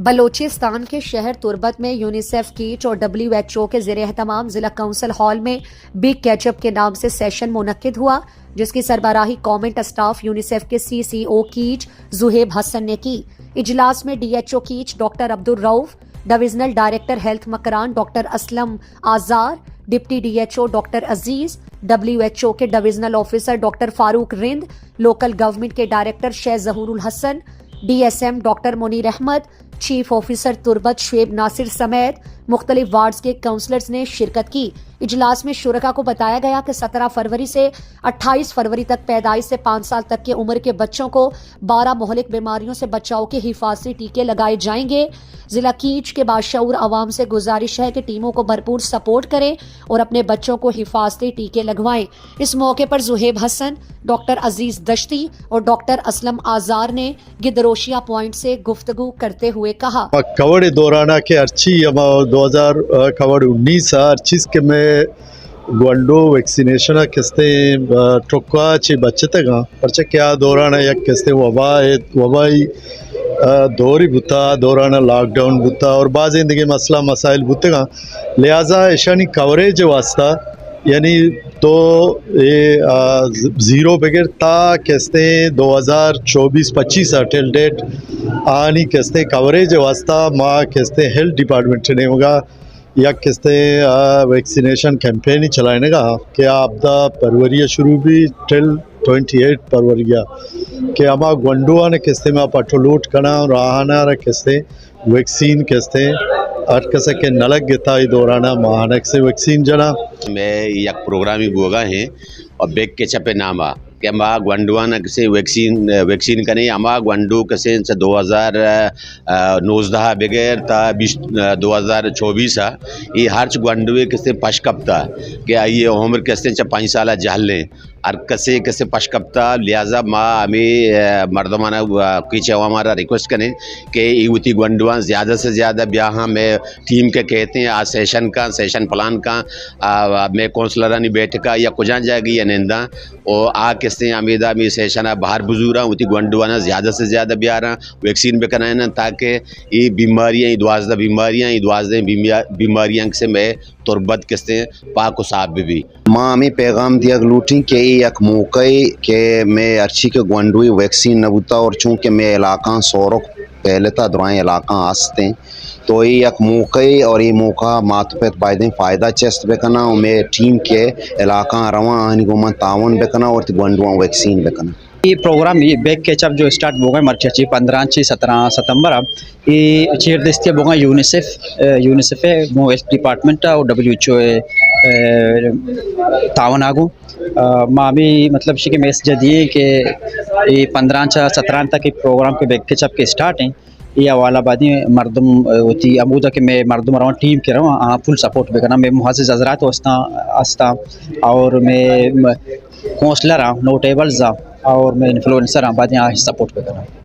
बलोचिस्तान के शहर तुर्बत में यूनिसेफ कीट और WHO के ज़ेर एहतमाम जिला काउंसिल हॉल में बिग कैचअप के नाम से सेशन मुनक्किद हुआ, जिसकी सरबराही कॉमेंट स्टाफ यूनिसेफ के CCO कीट जुहेब हसन ने की। इजलास में DHO कीट doctor Abdul Rauf, divisional director health Makran doctor Aslam Azar, deputy DHO doctor Aziz, WHO के divisional officer doctor Farooq Rind, local government के director Sheikh Zahoorul Hasan, DSM doctor Munir Ahmed, chief officer Turbat Shoaib Nasir समेत मुख्तलिफ वार्ड्स के काउंसलर्स ने शिरकत की। इजलास में शुरका को बताया गया कि 17 फरवरी से 28 फरवरी तक पैदाइश से 5 साल तक की उम्र के बच्चों को 12 मोहलिक बीमारियों से बचाव के हिफाजती टीके लगाए जाएंगे। जिला कीच के बाशऊर आवाम से गुजारिश है कि टीमों को भरपूर सपोर्ट करें और अपने बच्चों को हिफाजती टीके लगवाएं। इस मौके पर जुहेब हसन, डॉक्टर अजीज दश्ती और डॉक्टर असलम आजार ने गिदरोशिया पॉइंट से गुफ्तगू करते हुए कहा, कवड़ दौराना के अर्ची 2019 अर्चीज के में ग्वांडो वैक्सीनेशन किस्ते टोका चे बच्चतगा परचे क्या दौराना या किस्ते वबाई दौरी बुता दौराना लॉकडाउन बुता और बाज़ जिंदगी मसला मसाइल बुतेगा, लिहाजा ऐशानी कवरेज वास्ता यानी तो ये ज़ीरो बगैर ता किस्ते 2024-25 टिल डेट आनी किस्ते कवरेज वास्ता माँ किस्ते हेल्थ डिपार्टमेंट ने होगा या किस्ते वैक्सीनेशन कैंपेन ही चलाने का कि आपदा फरवरी शुरू भी टिल 28 फरवरी के अमा गुंडुआ ने किस्ते में पटोलूट करना और आहाना किस्ते वैक्सीन किस्ते अट कसे के नलक गिता दौराना महानक से वैक्सीन जना मैं एक प्रोग्राम ही बोगा है और बेग के छपे नामा कि अमा ग्वांडुआ न किसे वैक्सीन कने अमा ग्वांडू कसे 2019 बगैर ता 2024 ये हर्च ग्वांडुए किसे पशकप्ता कि ये उम्र किसे 5 साल जहल लें और कसे कसे पशकप्ता, लिहाजा माँ हमें मर्दमाना कीचे हमारा रिक्वेस्ट करें कि यूती ग्वांडुआ ज़्यादा से ज़्यादा ब्याह में टीम के कहते हैं आज सेशन प्लान का में कौंसलरानी बैठका या कुछ जाएगी या निंदा और आ किस्ते अमीदा में सेशन बाहर बुजुर्ग उती ग्वांडुआ ज़्यादा से ज़्यादा ब्याह वैक्सीन भी कराए ना ताकि ये बीमारियाँ बीमारियाँ से मैं तुरबत किस्ते पाक साहब भी माँ हमें पैगाम दिया लूटी के एक मौके के मैं अर्ची के ग्वांडुई वैक्सीन नबूता और चूँकि मैं इलाका सौरख पहले था दुराएं इलाका आस्ते तो ये एक मौके और ये मौका मातुपत बायदे फ़ायदा चेस्ट बेकना और मैं टीम के इलाका रवा आनी गुमा तावन बेकना और ग्वांडुआ वैक्सीन बेकना। ये प्रोग्राम ये बैग कैचअप जो स्टार्ट होगा मर्ची 15-17 सितंबर ये चेयर दस्ती होगा यूनिसेफ डिपार्टमेंट और WHO तावन आगू मामी मतलब शी के मैसेज दिए कि ये 15-17 तक प्रोग्राम के बैग कैचअप के स्टार्ट हैं। ये हवाला बादी मर्दम होती अमूदा के मैं मर्दम रहा टीम के रहा फुल सपोर्ट बेकना मैं मुहाजिज हजरात आस्ता और मैं कौंसलर हाँ नोटेबल्स और मैं इन्फ्लुएंसर हाँ बाद यहाँ सपोर्ट पे करना।